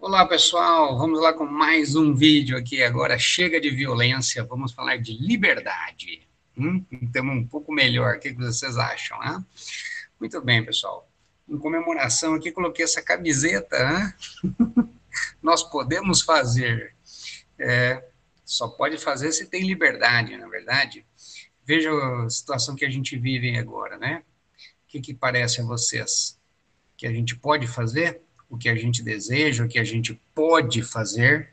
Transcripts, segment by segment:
Olá, pessoal. Vamos lá com mais um vídeo aqui. Agora chega de violência, vamos falar de liberdade. Então, um pouco melhor. O que vocês acham, né? Muito bem, pessoal. Em comemoração aqui, coloquei essa camiseta, né? Nós podemos fazer. É, só pode fazer se tem liberdade, na verdade. Veja a situação que a gente vive agora, né? O que parece a vocês? Que a gente pode fazer o que a gente deseja, o que a gente pode fazer.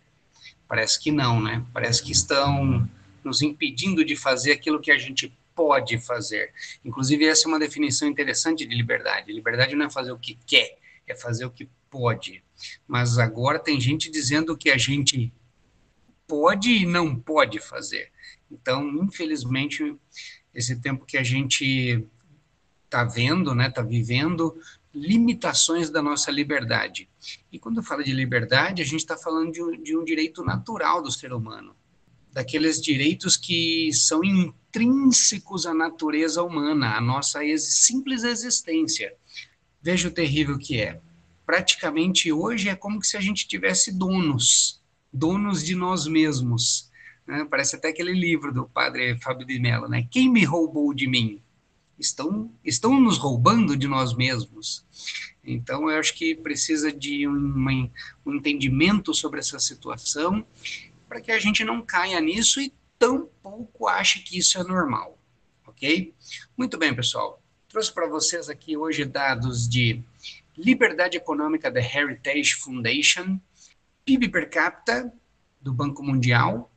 Parece que não, né? Parece que estão nos impedindo de fazer aquilo que a gente pode fazer. Inclusive, essa é uma definição interessante de liberdade. Liberdade não é fazer o que quer, é fazer o que pode. Mas agora tem gente dizendo que a gente pode e não pode fazer. Então, infelizmente, esse tempo que a gente está vendo, né, está vivendo limitações da nossa liberdade. E quando fala de liberdade, a gente está falando de um direito natural do ser humano, daqueles direitos que são intrínsecos à natureza humana, à nossa simples existência. Veja o terrível que é. Praticamente hoje é como se a gente tivesse donos de nós mesmos. Né? Parece até aquele livro do padre Fábio de Mello, né? Quem me roubou de mim? Estão nos roubando de nós mesmos. Então, eu acho que precisa de um entendimento sobre essa situação para que a gente não caia nisso e tampouco ache que isso é normal, ok? Muito bem, pessoal. Trouxe para vocês aqui hoje dados de liberdade econômica da Heritage Foundation, PIB per capita do Banco Mundial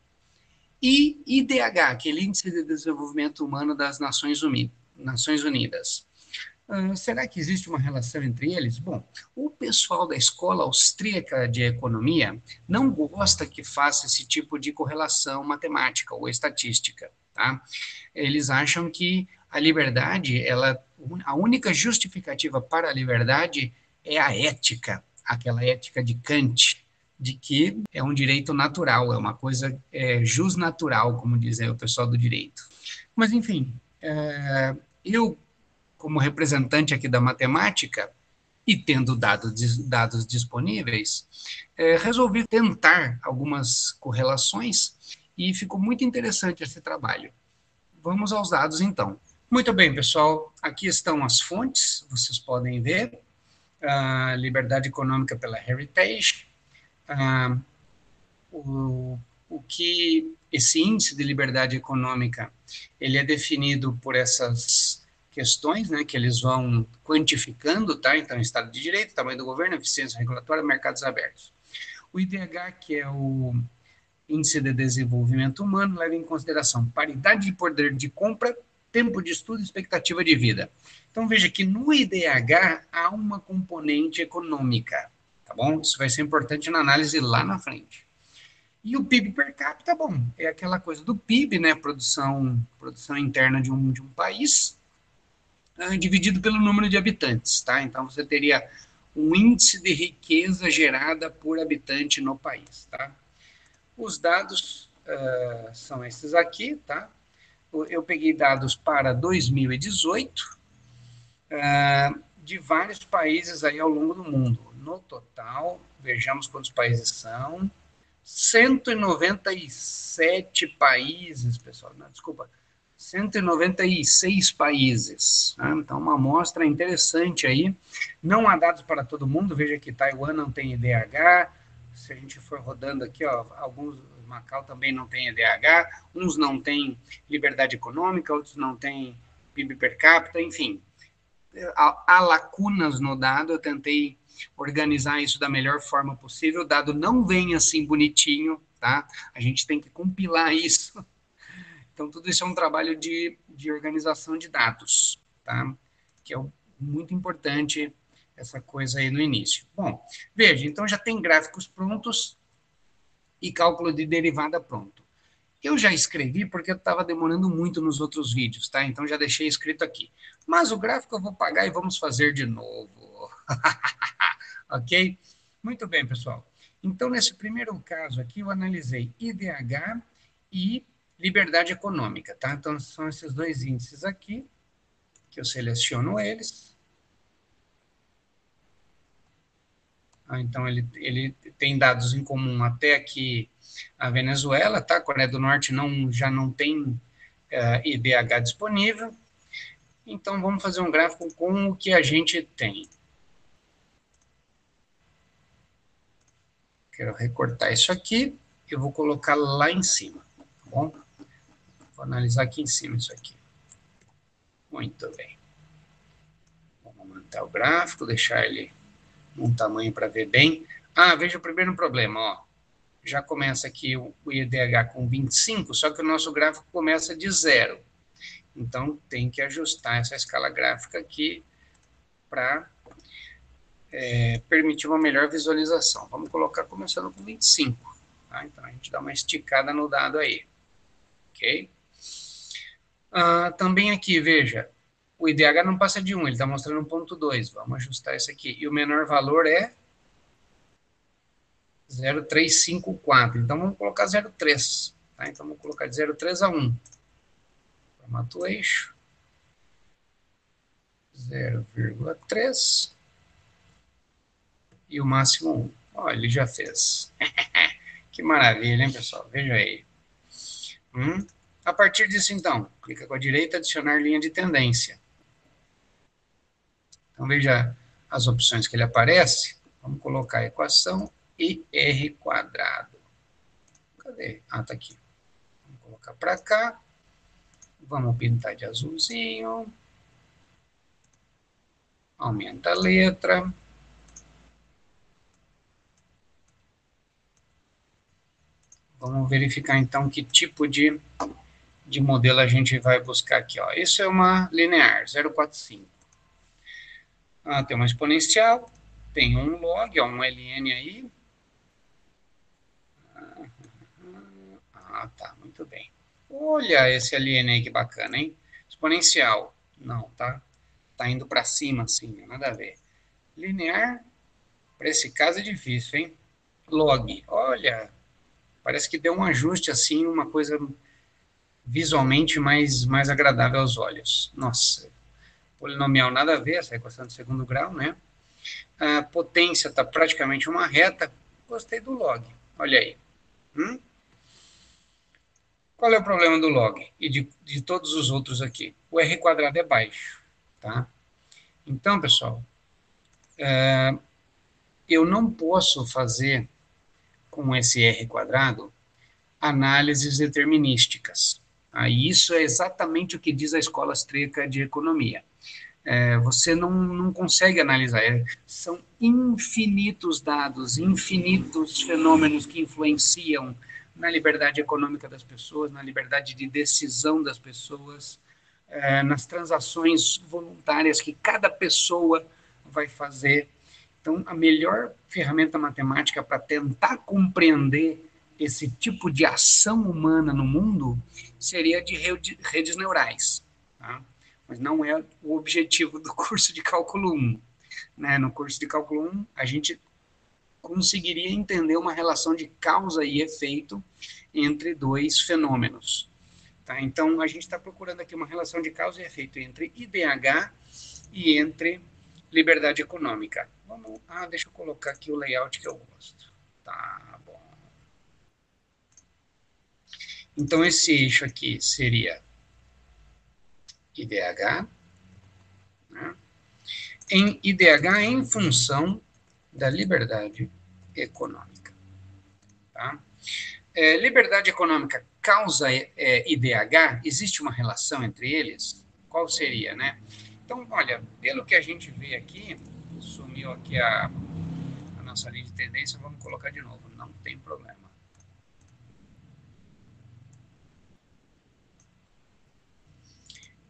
e IDH, aquele Índice de Desenvolvimento Humano das Nações Unidas. Será que existe uma relação entre eles? Bom, o pessoal da Escola Austríaca de Economia não gosta que faça esse tipo de correlação matemática ou estatística, tá? Eles acham que a liberdade, a única justificativa para a liberdade é a ética, aquela ética de Kant, de que é um direito natural, é uma coisa jusnatural, como dizem o pessoal do direito. Mas, enfim, eu como representante aqui da matemática, e tendo dados disponíveis, resolvi tentar algumas correlações e ficou muito interessante esse trabalho. Vamos aos dados, então. Muito bem, pessoal, aqui estão as fontes, vocês podem ver. Liberdade econômica pela Heritage, ah, o que esse índice de liberdade econômica ele é definido por essas questões, né, que eles vão quantificando, tá? Então, Estado de Direito, tamanho do governo, eficiência regulatória, mercados abertos. O IDH, que é o Índice de Desenvolvimento Humano, leva em consideração paridade de poder de compra, tempo de estudo e expectativa de vida. Então, veja que no IDH há uma componente econômica, tá bom? Isso vai ser importante na análise lá na frente. E o PIB per capita, bom, é aquela coisa do PIB, né, produção interna de um país, dividido pelo número de habitantes, tá? Então, você teria um índice de riqueza gerada por habitante no país, tá? Os dados são esses aqui, tá? Eu peguei dados para 2018, de vários países aí ao longo do mundo. No total, vejamos quantos países são. 197 países, pessoal, não, desculpa, 196 países. Né? Então, uma amostra interessante aí. Não há dados para todo mundo, veja que Taiwan não tem IDH, se a gente for rodando aqui, ó, alguns, Macau também não tem IDH, uns não têm liberdade econômica, outros não têm PIB per capita, enfim. Há lacunas no dado, eu tentei organizar isso da melhor forma possível, o dado não vem assim bonitinho, tá? A gente tem que compilar isso. Então, tudo isso é um trabalho de organização de dados, tá? Que é muito importante essa coisa aí no início. Bom, veja, então já tem gráficos prontos e cálculo de derivada pronto. Eu já escrevi porque eu estava demorando muito nos outros vídeos, tá? Então já deixei escrito aqui. Mas o gráfico eu vou pagar e vamos fazer de novo. Ok? Muito bem, pessoal. Então, nesse primeiro caso aqui, eu analisei IDH e liberdade econômica, tá? Então, são esses dois índices aqui, que eu seleciono eles. Então, ele tem dados em comum até aqui a Venezuela, tá? A Coreia do Norte já não tem IDH disponível. Então, vamos fazer um gráfico com o que a gente tem. Quero recortar isso aqui, eu vou colocar lá em cima, tá bom? Vou analisar aqui em cima isso aqui. Muito bem. Vamos aumentar o gráfico, deixar ele num tamanho para ver bem. Veja o primeiro problema, ó. Já começa aqui o IDH com 25, só que o nosso gráfico começa de 0. Então, tem que ajustar essa escala gráfica aqui para permitir uma melhor visualização. Vamos colocar começando com 25. Tá? Então, a gente dá uma esticada no dado aí. Ok? Também aqui, veja, o IDH não passa de 1, ele está mostrando 1,2. Vamos ajustar isso aqui. E o menor valor é 0,354. Então, vamos colocar 0,3. Tá? Então, vamos colocar de 0,3 a 1. Formato o eixo. 0,3. E o máximo 1. Ó, ele já fez. Que maravilha, hein, pessoal? Veja aí. A partir disso, então, clica com a direita, adicionar linha de tendência. Então, veja as opções que ele aparece. Vamos colocar a equação IR quadrado. Cadê? Tá aqui. Vamos colocar para cá. Vamos pintar de azulzinho. Aumenta a letra. Vamos verificar, então, que tipo de modelo a gente vai buscar aqui. Ó. Isso é uma linear, 0,45. Tem uma exponencial, tem um log, ó, um ln aí. Tá, muito bem. Olha esse ln aí, que bacana, hein? Exponencial, não, tá indo para cima, assim, nada a ver. Linear, para esse caso é difícil, hein? Log, olha, parece que deu um ajuste, assim, uma coisa visualmente mais agradável aos olhos. Nossa, polinomial nada a ver, essa equação de segundo grau, né? A potência está praticamente uma reta. Gostei do log, olha aí. Qual é o problema do log e de todos os outros aqui? O r quadrado é baixo, tá? Então, pessoal, eu não posso fazer com esse r quadrado análises determinísticas. E isso é exatamente o que diz a escola austríaca de economia. Você não consegue analisar. São infinitos dados, infinitos fenômenos que influenciam na liberdade econômica das pessoas, na liberdade de decisão das pessoas, nas transações voluntárias que cada pessoa vai fazer. Então, a melhor ferramenta matemática para tentar compreender esse tipo de ação humana no mundo seria de redes neurais. Tá? Mas não é o objetivo do curso de cálculo 1. Né? No curso de cálculo 1, a gente conseguiria entender uma relação de causa e efeito entre dois fenômenos. Tá? Então, a gente está procurando aqui uma relação de causa e efeito entre IDH e entre liberdade econômica. Deixa eu colocar aqui o layout que eu gosto. Tá bom. Então, esse eixo aqui seria IDH, né? Em IDH em função da liberdade econômica. Tá? Liberdade econômica causa IDH? Existe uma relação entre eles? Qual seria, né? Então, olha, pelo que a gente vê aqui, sumiu aqui a nossa linha de tendência, vamos colocar de novo, não tem problema.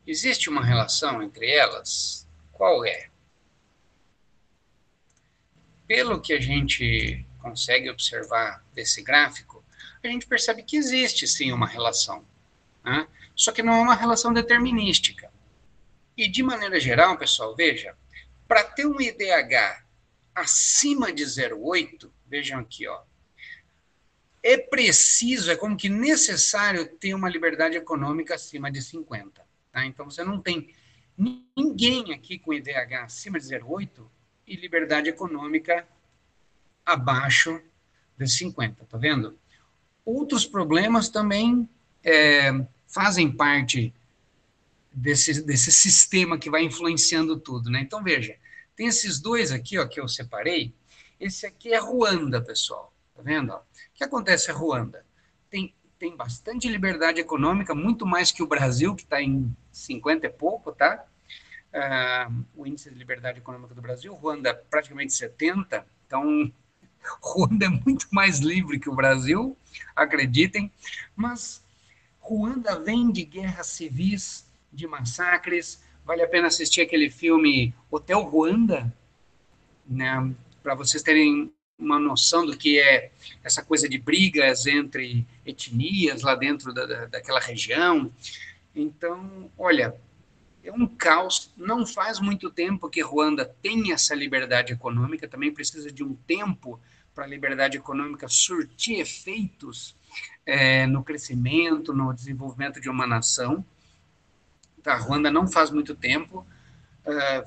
Existe uma relação entre elas? Qual é? Pelo que a gente consegue observar desse gráfico, a gente percebe que existe sim uma relação, né? Só que não é uma relação determinística. E de maneira geral, pessoal, veja, para ter um IDH acima de 0,8, vejam aqui, ó, é preciso, é como que necessário ter uma liberdade econômica acima de 50. Tá? Então, você não tem ninguém aqui com IDH acima de 0,8 e liberdade econômica abaixo de 50, tá vendo? Outros problemas também fazem parte desse sistema que vai influenciando tudo, né? Então, veja, tem esses dois aqui, ó, que eu separei. Esse aqui é Ruanda, pessoal. Tá vendo? Ó? O que acontece em Ruanda? Tem bastante liberdade econômica, muito mais que o Brasil, que está em 50 e pouco, tá? O índice de liberdade econômica do Brasil, Ruanda praticamente 70, então Ruanda é muito mais livre que o Brasil, acreditem, mas Ruanda vem de guerras civis, de massacres. Vale a pena assistir aquele filme Hotel Ruanda, né, para vocês terem uma noção do que é essa coisa de brigas entre etnias lá dentro daquela região. Então, olha, é um caos. Não faz muito tempo que Ruanda tem essa liberdade econômica, também precisa de um tempo para a liberdade econômica surtir efeitos no crescimento, no desenvolvimento de uma nação. Tá, Ruanda não faz muito tempo,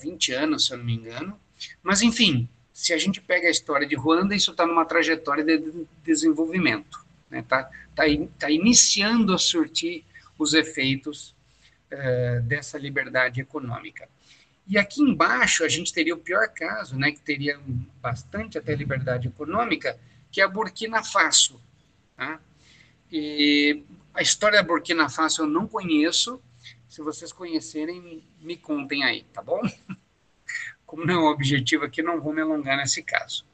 20 anos, se eu não me engano. Mas, enfim, se a gente pega a história de Ruanda, isso está numa trajetória de desenvolvimento. Né? Tá iniciando a surtir os efeitos dessa liberdade econômica. E aqui embaixo a gente teria o pior caso, né, que teria bastante até liberdade econômica, que é a Burkina Faso. Tá? E a história da Burkina Faso eu não conheço. Se vocês conhecerem, me contem aí, tá bom? Como não é um objetivo aqui, não vou me alongar nesse caso.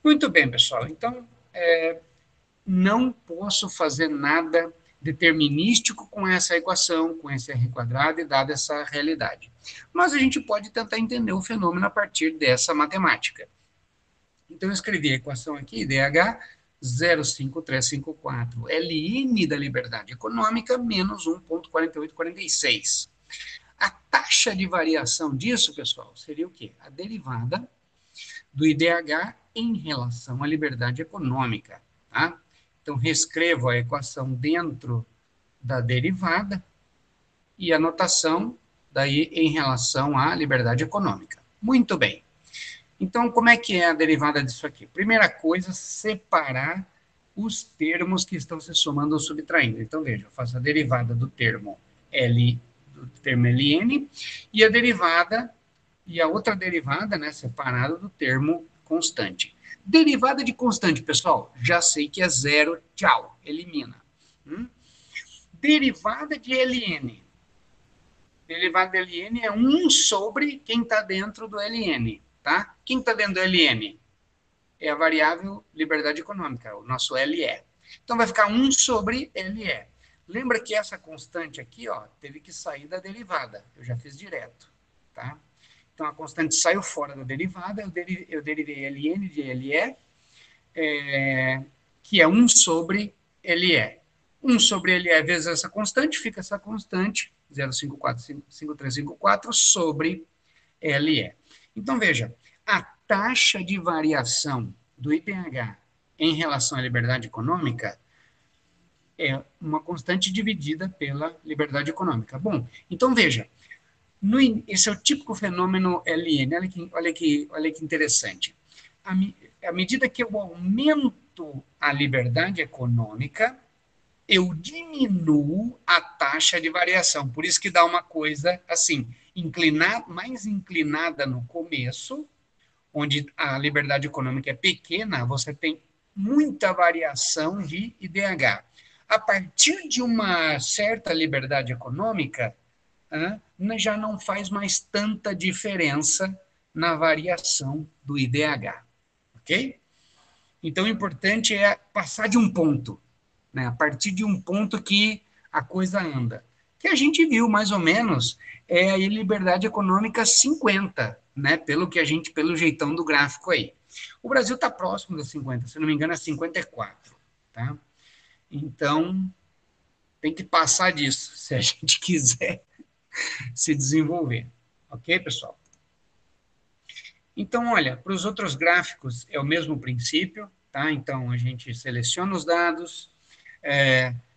Muito bem, pessoal. Então, não posso fazer nada determinístico com essa equação, com esse R quadrado e dada essa realidade. Mas a gente pode tentar entender o fenômeno a partir dessa matemática. Então, eu escrevi a equação aqui, DH 0,5354, LN da liberdade econômica, menos 1,4846. A taxa de variação disso, pessoal, seria o quê? A derivada do IDH em relação à liberdade econômica. Tá? Então, reescrevo a equação dentro da derivada e a notação daí em relação à liberdade econômica. Muito bem. Então, como é que é a derivada disso aqui? Primeira coisa, separar os termos que estão se somando ou subtraindo. Então, veja, eu faço a derivada do termo LN e a derivada e a outra derivada, né, separada do termo constante. Derivada de constante, pessoal, já sei que é zero, tchau, elimina. Derivada de LN. Derivada de LN é 1 sobre quem está dentro do LN. Tá? Quem está dentro do LN? É a variável liberdade econômica, o nosso LE. Então, vai ficar 1 sobre LE. Lembra que essa constante aqui, ó, teve que sair da derivada. Eu já fiz direto. Tá? Então, a constante saiu fora da derivada, eu derivei LN de LE, que é 1 sobre LE. 1 sobre LE vezes essa constante, fica essa constante, 0,5354, sobre LE. Então, veja, a taxa de variação do IPH em relação à liberdade econômica é uma constante dividida pela liberdade econômica. Bom, então veja, esse é o típico fenômeno LN. Olha que interessante. À medida que eu aumento a liberdade econômica, eu diminuo a taxa de variação. Por isso que dá uma coisa assim, mais inclinada no começo, onde a liberdade econômica é pequena, você tem muita variação de IDH. A partir de uma certa liberdade econômica, já não faz mais tanta diferença na variação do IDH. Ok? Então, o importante é passar de um ponto, né? A partir de um ponto que a coisa anda. Que a gente viu, mais ou menos, é a liberdade econômica 50, né? Pelo jeitão do gráfico aí. O Brasil está próximo dos 50, se não me engano, é 54. Tá? Então, tem que passar disso, se a gente quiser se desenvolver. Ok, pessoal? Então, olha, para os outros gráficos é o mesmo princípio, tá? Então, a gente seleciona os dados,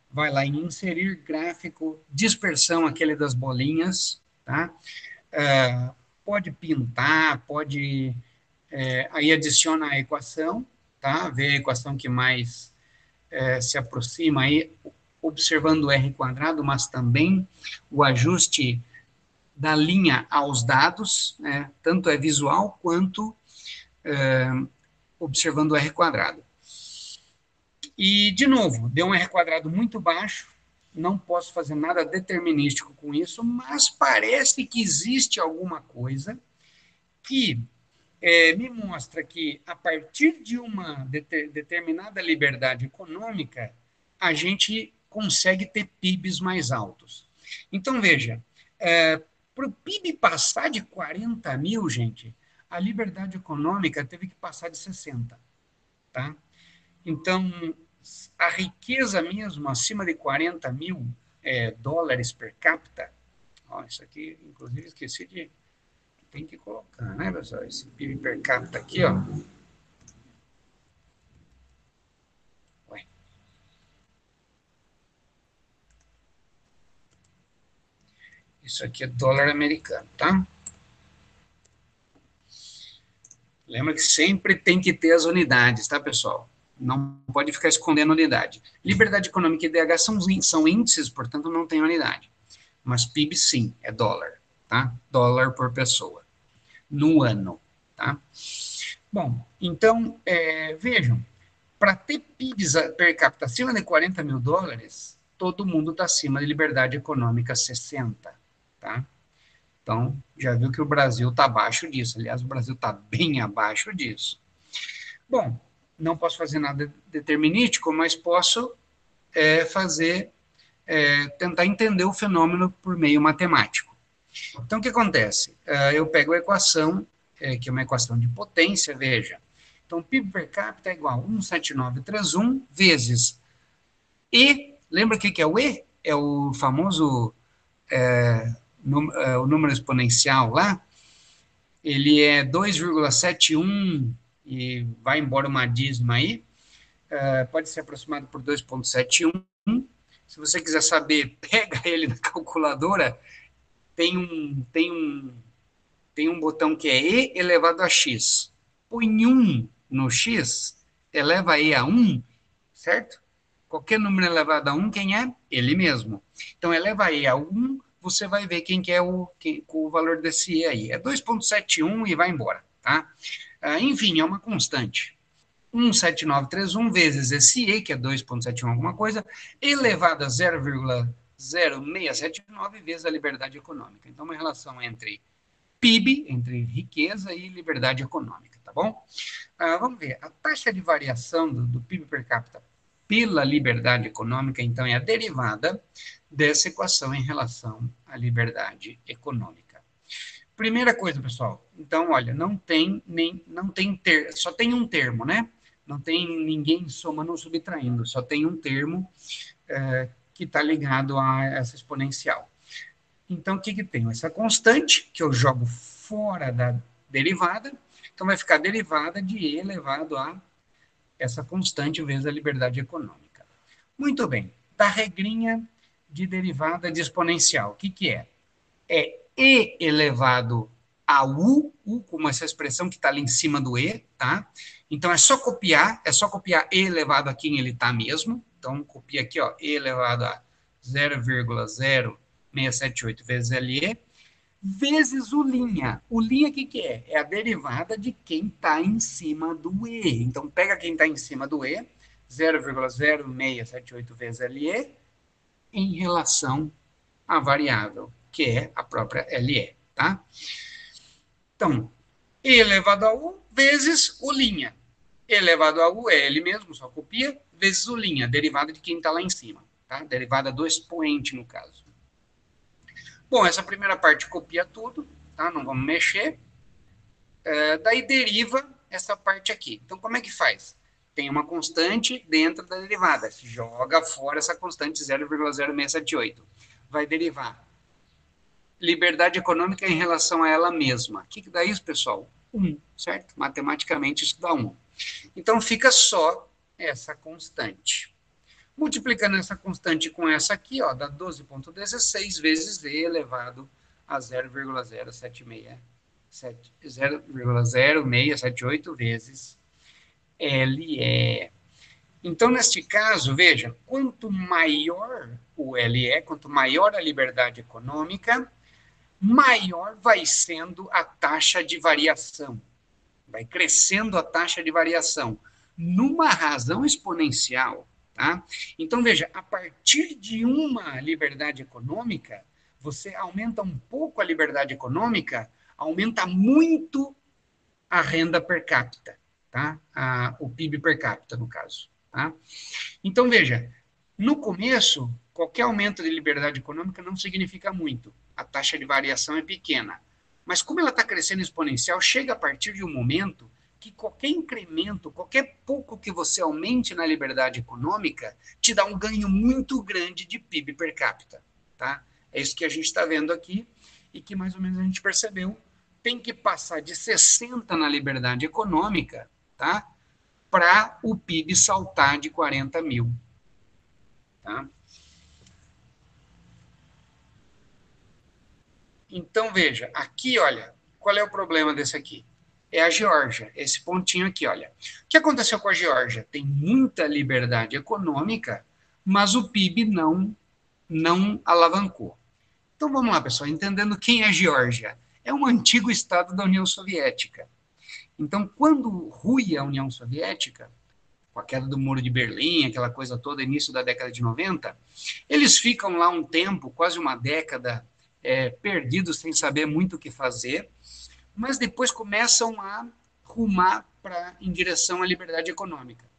vai lá em inserir gráfico, dispersão, aquele das bolinhas, tá? Pode pintar, aí adiciona a equação, tá? Ver a equação que mais se aproxima aí, observando o R quadrado, mas também o ajuste da linha aos dados, né? Tanto é visual quanto observando o R quadrado. E, de novo, deu um R quadrado muito baixo, não posso fazer nada determinístico com isso, mas parece que existe alguma coisa que me mostra que, a partir de uma determinada liberdade econômica, a gente consegue ter PIBs mais altos. Então, veja, para o PIB passar de 40 mil, gente, a liberdade econômica teve que passar de 60, tá? Então, a riqueza mesmo, acima de 40 mil dólares per capita, ó, isso aqui, inclusive, esqueci de... Tem que colocar, né, pessoal? Esse PIB per capita aqui, ó. Ué. Isso aqui é dólar americano, tá? Lembra que sempre tem que ter as unidades, tá, pessoal? Não pode ficar escondendo unidade. Liberdade econômica e IDH são índices, portanto não tem unidade. Mas PIB sim, é dólar, tá? Dólar por pessoa, no ano, tá? Bom, então, vejam, para ter PIBs per capita acima de 40 mil dólares, todo mundo está acima de liberdade econômica 60, tá? Então, já viu que o Brasil está abaixo disso. Aliás, o Brasil está bem abaixo disso. Bom, não posso fazer nada determinístico, mas posso tentar entender o fenômeno por meio matemático. Então, o que acontece? Eu pego a equação, que é uma equação de potência, veja. Então, PIB per capita é igual a 17931 vezes E. Lembra o que é o E? É o famoso o número exponencial lá. Ele é 2,71 e vai embora uma dízima aí. Pode ser aproximado por 2,71. Se você quiser saber, pega ele na calculadora. Tem um botão que é E elevado a X. Põe 1 no X, eleva E a 1, certo? Qualquer número elevado a 1, quem é? Ele mesmo. Então, eleva E a 1, você vai ver quem que é o valor desse E aí. É 2,71 e vai embora, tá? Enfim, é uma constante. 17931 vezes esse E, que é 2,71 alguma coisa, elevado a 0,0679 vezes a liberdade econômica. Então, uma relação entre PIB, entre riqueza e liberdade econômica, tá bom? Vamos ver, a taxa de variação do PIB per capita pela liberdade econômica, então, é a derivada dessa equação em relação à liberdade econômica. Primeira coisa, pessoal, então, olha, só tem um termo, né? Não tem ninguém somando ou subtraindo, só tem um termo que está ligado a essa exponencial. Então, o que tem? Essa constante, que eu jogo fora da derivada, então vai ficar derivada de E elevado a essa constante vezes a liberdade econômica. Muito bem, da regrinha de derivada de exponencial, o que é? É E elevado a U como essa expressão que está ali em cima do E, tá? Então é só copiar E elevado a quem ele está mesmo. Então, copia aqui, ó, E elevado a 0,0678 vezes LE, vezes o linha. O linha, o que é? É a derivada de quem está em cima do E. Então, pega quem está em cima do E, 0,0678 vezes LE, em relação à variável, que é a própria LE, tá? Então, E elevado a U vezes o linha. E elevado a U é ele mesmo, só copia, vezes o linha, derivada de quem está lá em cima, tá? Derivada do expoente, no caso. Bom, essa primeira parte copia tudo, tá? Não vamos mexer. Daí deriva essa parte aqui. Então, como é que faz? Tem uma constante dentro da derivada. Joga fora essa constante 0,0678. Vai derivar liberdade econômica em relação a ela mesma. O que dá isso, pessoal? 1, certo? Matematicamente isso dá 1. Então, fica só essa constante. Multiplicando essa constante com essa aqui, ó, dá 12,16 vezes E elevado a 0,0678 vezes LE. Então, neste caso, veja, quanto maior o LE, quanto maior a liberdade econômica, maior vai sendo a taxa de variação. Vai crescendo a taxa de variação numa razão exponencial. Tá? Então, veja, a partir de uma liberdade econômica, você aumenta um pouco a liberdade econômica, aumenta muito a renda per capita, tá? O PIB per capita, no caso. Tá? Então, veja, no começo, qualquer aumento de liberdade econômica não significa muito. A taxa de variação é pequena. Mas como ela está crescendo exponencial, chega a partir de um momento que qualquer incremento, qualquer pouco que você aumente na liberdade econômica, te dá um ganho muito grande de PIB per capita. Tá? É isso que a gente está vendo aqui e que mais ou menos a gente percebeu. Tem que passar de 60 na liberdade econômica, tá? Para o PIB saltar de 40 mil. Tá? Então, veja, aqui, olha, qual é o problema desse aqui? É a Geórgia, esse pontinho aqui, olha. O que aconteceu com a Geórgia? Tem muita liberdade econômica, mas o PIB não alavancou. Então, vamos lá, pessoal, entendendo quem é a Geórgia. É um antigo estado da União Soviética. Então, quando ruía a União Soviética, com a queda do Muro de Berlim, aquela coisa toda, início da década de 90, eles ficam lá um tempo, quase uma década, perdidos, sem saber muito o que fazer, mas depois começam a rumar em direção à liberdade econômica.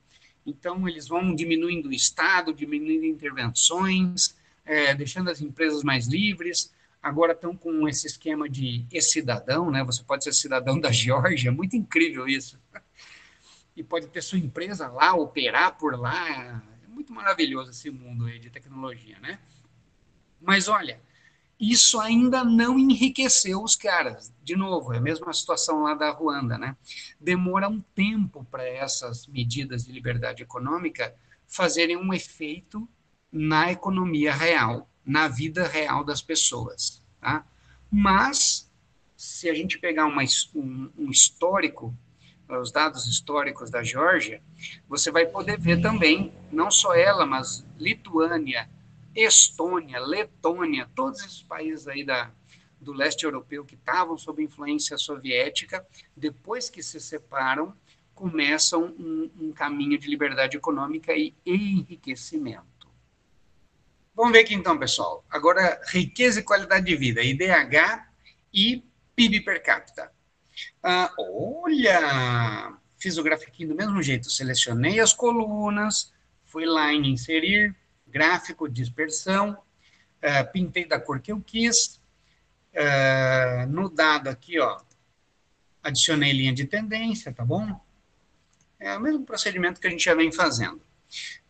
Então, eles vão diminuindo o Estado, diminuindo intervenções, deixando as empresas mais livres. Agora estão com esse esquema de e-cidadão, né? Você pode ser cidadão da Geórgia, é muito incrível isso. E pode ter sua empresa lá, operar por lá. É muito maravilhoso esse mundo aí de tecnologia, né? Mas olha, isso ainda não enriqueceu os caras. De novo, é a mesma situação lá da Ruanda, né? Demora um tempo para essas medidas de liberdade econômica fazerem um efeito na economia real, na vida real das pessoas, tá? Mas, se a gente pegar um histórico, os dados históricos da Geórgia, você vai poder ver também, não só ela, mas Lituânia, Estônia, Letônia, todos esses países aí do leste europeu que estavam sob influência soviética, depois que se separam, começam um caminho de liberdade econômica e enriquecimento. Vamos ver aqui então, pessoal. Agora, riqueza e qualidade de vida, IDH e PIB per capita. Olha, fiz o grafiquinho do mesmo jeito, selecionei as colunas, fui lá em inserir, gráfico, dispersão, pintei da cor que eu quis, no dado aqui, ó, adicionei linha de tendência, tá bom? É o mesmo procedimento que a gente já vem fazendo.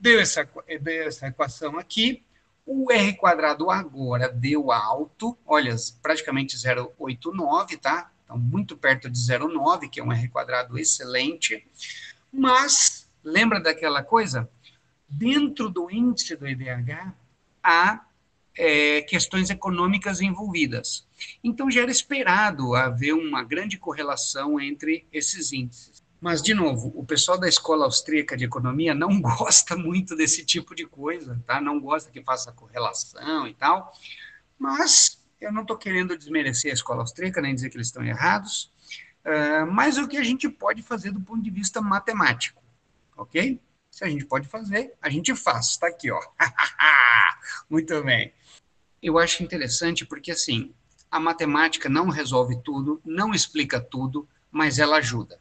Deu essa equação aqui, o R quadrado agora deu alto, olha, praticamente 0,89, tá? Então, muito perto de 0,9, que é um R quadrado excelente, mas, lembra daquela coisa? Dentro do índice do IDH, há questões econômicas envolvidas. Então, já era esperado haver uma grande correlação entre esses índices. Mas, de novo, o pessoal da Escola Austríaca de Economia não gosta muito desse tipo de coisa, tá? Não gosta que faça correlação e tal, mas eu não estou querendo desmerecer a Escola Austríaca, nem dizer que eles estão errados, mas o que a gente pode fazer do ponto de vista matemático, ok? Se a gente pode fazer, a gente faz. Está aqui, ó. Muito bem. Eu acho interessante porque, assim, a matemática não resolve tudo, não explica tudo, mas ela ajuda.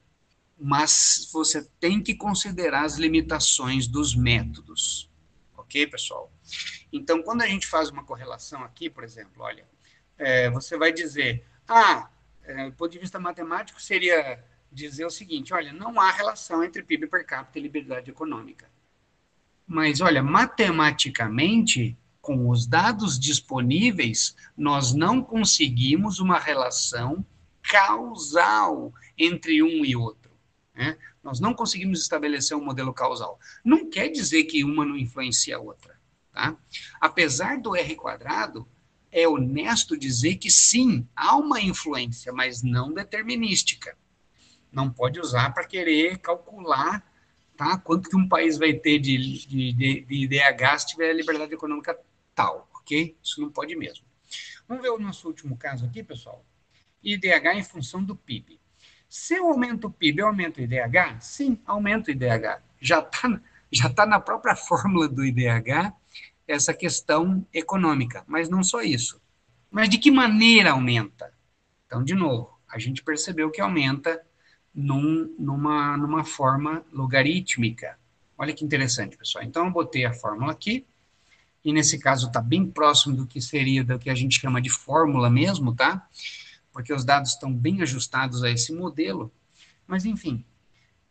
Mas você tem que considerar as limitações dos métodos. Ok, pessoal? Então, quando a gente faz uma correlação aqui, por exemplo, olha, você vai dizer, do ponto de vista matemático, seria dizer o seguinte, olha, não há relação entre PIB per capita e liberdade econômica. Mas, olha, matematicamente, com os dados disponíveis, nós não conseguimos uma relação causal entre um e outro. Né? Nós não conseguimos estabelecer um modelo causal. Não quer dizer que uma não influencia a outra. Tá? Apesar do R quadrado, é honesto dizer que sim, há uma influência, mas não determinística. Não pode usar para querer calcular tá? Quanto que um país vai ter de IDH se tiver liberdade econômica tal, ok? Isso não pode mesmo. Vamos ver o nosso último caso aqui, pessoal. IDH em função do PIB. Se eu aumento o PIB, eu aumento o IDH? Sim, aumento o IDH. Já tá na própria fórmula do IDH essa questão econômica, mas não só isso. Mas de que maneira aumenta? Então, de novo, a gente percebeu que aumenta numa forma logarítmica. Olha que interessante, pessoal. Então, eu botei a fórmula aqui, e nesse caso está bem próximo do que seria do que a gente chama de fórmula mesmo, tá? Porque os dados estão bem ajustados a esse modelo. Mas, enfim,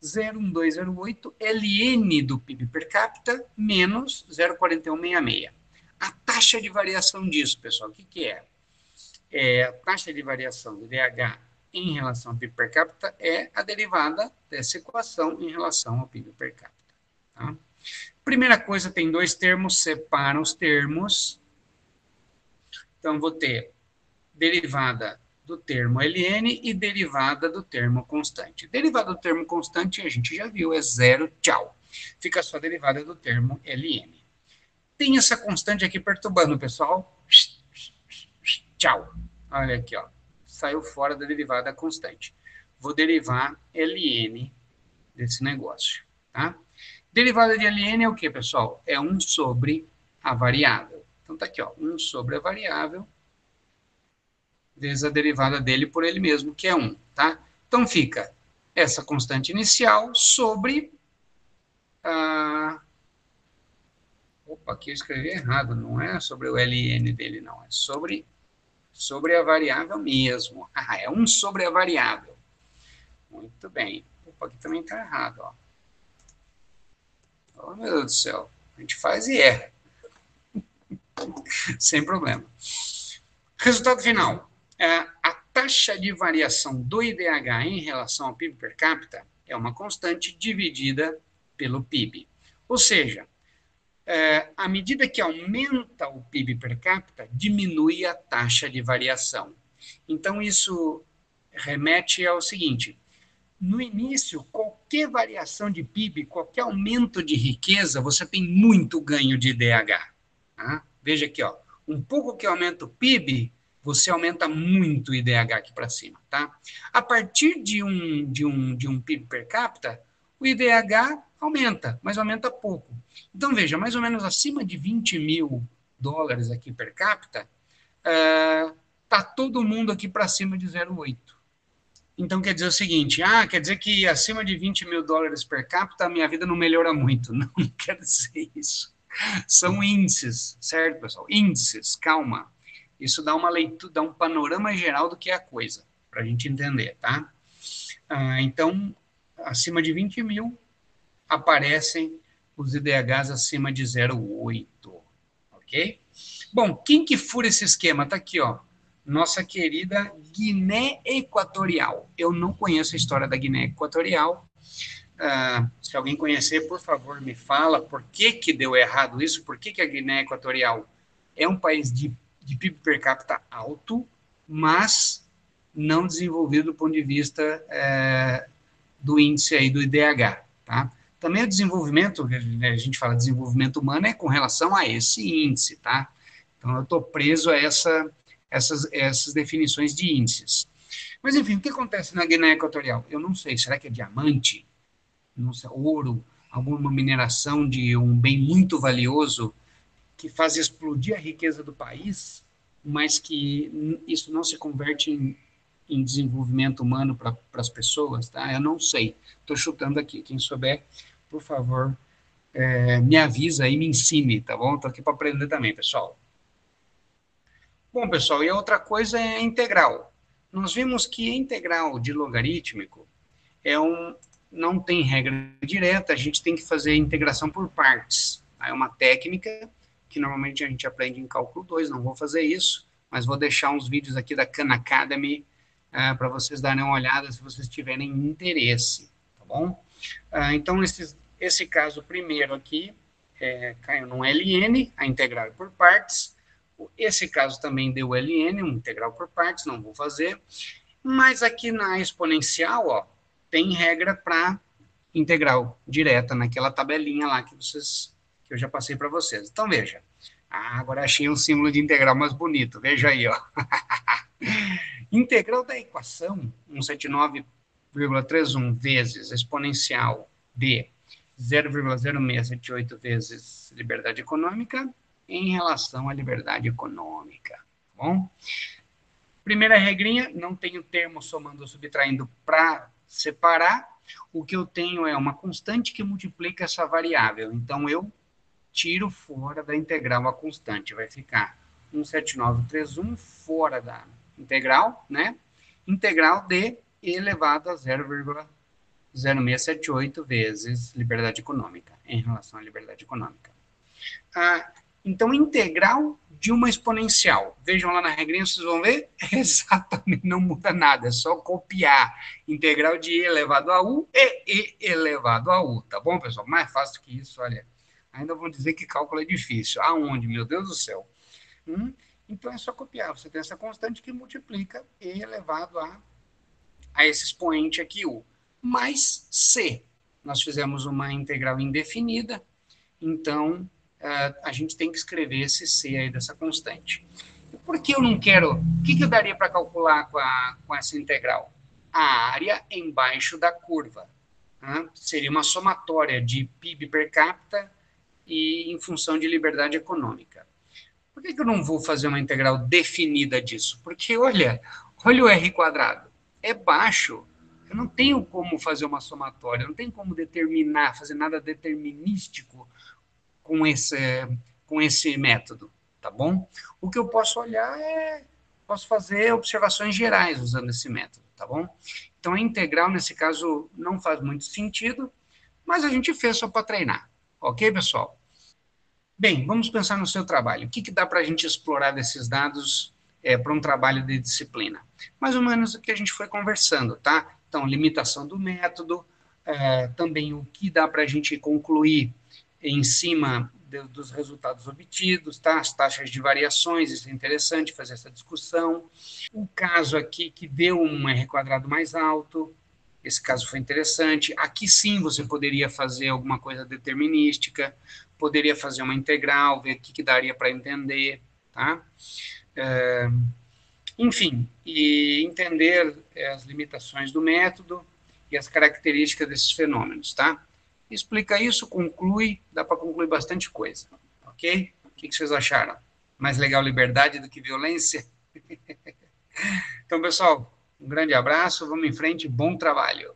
0,1208 ln do PIB per capita menos 0,4166. A taxa de variação disso, pessoal, o que, que é? A taxa de variação do IDH em relação ao PIB per capita é a derivada dessa equação em relação ao PIB per capita. Tá? Primeira coisa, tem dois termos, separa os termos. Então, vou ter derivada do termo ln e derivada do termo constante. Derivada do termo constante, a gente já viu, é zero, tchau. Fica só a derivada do termo ln. Tem essa constante aqui perturbando, pessoal. Tchau. Olha aqui, ó. Saiu fora da derivada constante. Vou derivar ln desse negócio, tá? Derivada de ln é o que, pessoal? É 1 sobre a variável. Então, tá aqui, ó. 1 sobre a variável vezes a derivada dele por ele mesmo, que é 1, tá? Então, fica essa constante inicial sobre a... Opa, aqui eu escrevi errado. Não é sobre o ln dele, não. É sobre a variável mesmo. Ah, é 1 sobre a variável. Muito bem. Opa, aqui também está errado, ó. Oh, meu Deus do céu. A gente faz e erra. Sem problema. Resultado final. A taxa de variação do IDH em relação ao PIB per capita é uma constante dividida pelo PIB. Ou seja, à medida que aumenta o PIB per capita, diminui a taxa de variação. Então, isso remete ao seguinte: no início, qualquer variação de PIB, qualquer aumento de riqueza, você tem muito ganho de IDH. Tá? Veja aqui, ó, um pouco que aumenta o PIB, você aumenta muito o IDH aqui para cima. Tá? A partir de um PIB per capita, o IDH aumenta, mas aumenta pouco. Então, veja, mais ou menos acima de 20 mil dólares aqui per capita, está todo mundo aqui para cima de 0,8. Então, quer dizer o seguinte, quer dizer que acima de 20 mil dólares per capita, a minha vida não melhora muito. Não, não quer dizer isso. São índices, certo, pessoal? Índices, calma. Isso dá uma leitura, dá um panorama geral do que é a coisa, para a gente entender, tá? Então, acima de 20 mil, aparecem os IDHs acima de 0,8, ok? Bom, quem que fura esse esquema? Tá aqui, ó. Nossa querida Guiné Equatorial. Eu não conheço a história da Guiné Equatorial. Se alguém conhecer, por favor, me fala por que deu errado isso, por que a Guiné Equatorial é um país de PIB per capita alto, mas não desenvolvido do ponto de vista do índice aí do IDH, tá? Também o desenvolvimento, a gente fala desenvolvimento humano, é com relação a esse índice, tá? Então, eu estou preso a essas definições de índices. Mas, enfim, o que acontece na Guiné Equatorial? Eu não sei, será que é diamante? Não sei, ouro? Alguma mineração de um bem muito valioso que faz explodir a riqueza do país, mas que isso não se converte em desenvolvimento humano para as pessoas, tá? Eu não sei, estou chutando aqui. Quem souber, por favor, me avisa e me ensine, tá bom? Estou aqui para aprender também, pessoal. Bom, pessoal, e a outra coisa é a integral. Nós vimos que a integral de logarítmico não tem regra direta, a gente tem que fazer integração por partes. É uma técnica que normalmente a gente aprende em cálculo 2, não vou fazer isso, mas vou deixar uns vídeos aqui da Khan Academy para vocês darem uma olhada se vocês tiverem interesse, tá bom? Então, esse caso primeiro aqui caiu num ln, a integral por partes. Esse caso também deu ln, uma integral por partes, não vou fazer. Mas aqui na exponencial, ó, tem regra para integral direta naquela tabelinha lá que eu já passei para vocês. Então, veja. Agora achei um símbolo de integral mais bonito. Veja aí, ó. Integral da equação 179,31 vezes exponencial de 0,0678 vezes liberdade econômica em relação à liberdade econômica. Tá bom? Primeira regrinha, não tenho termo somando ou subtraindo para separar. O que eu tenho é uma constante que multiplica essa variável. Então, eu tiro fora da integral a constante. Vai ficar 17931 fora da integral, né? Integral de e elevado a 0,0678 vezes liberdade econômica, em relação à liberdade econômica. Então, integral de uma exponencial. Vejam lá na regrinha, vocês vão ver, exatamente, não muda nada, é só copiar. Integral de e elevado a u e elevado a u, tá bom, pessoal? Mais fácil que isso, olha. Ainda vão dizer que cálculo é difícil. Aonde, meu Deus do céu? Então, é só copiar. Você tem essa constante que multiplica e elevado a esse expoente aqui, u. Mais c. Nós fizemos uma integral indefinida, então a gente tem que escrever esse c aí dessa constante. Por que eu não quero... O que eu daria para calcular com essa integral? A área embaixo da curva. Seria uma somatória de PIB per capita e em função de liberdade econômica. Por que eu não vou fazer uma integral definida disso? Porque, olha o r quadrado. É baixo. Eu não tenho como fazer uma somatória, eu não tenho como determinar, fazer nada determinístico com esse método, tá bom? O que eu posso olhar posso fazer observações gerais usando esse método, tá bom? Então, a integral, nesse caso, não faz muito sentido, mas a gente fez só para treinar. Ok, pessoal? Bem, vamos pensar no seu trabalho. O que dá para a gente explorar desses dados para um trabalho de disciplina? Mais ou menos o que a gente foi conversando, tá? Então, limitação do método, também o que dá para a gente concluir em cima dos resultados obtidos, tá? As taxas de variações, isso é interessante fazer essa discussão. O caso aqui que deu um R quadrado mais alto, esse caso foi interessante. Aqui sim você poderia fazer alguma coisa determinística, poderia fazer uma integral, ver o que daria para entender, tá? Enfim, e entender as limitações do método e as características desses fenômenos, tá? Explica isso, conclui, dá para concluir bastante coisa, ok? O que vocês acharam? Mais legal liberdade do que violência? Então, pessoal, um grande abraço, vamos em frente, bom trabalho.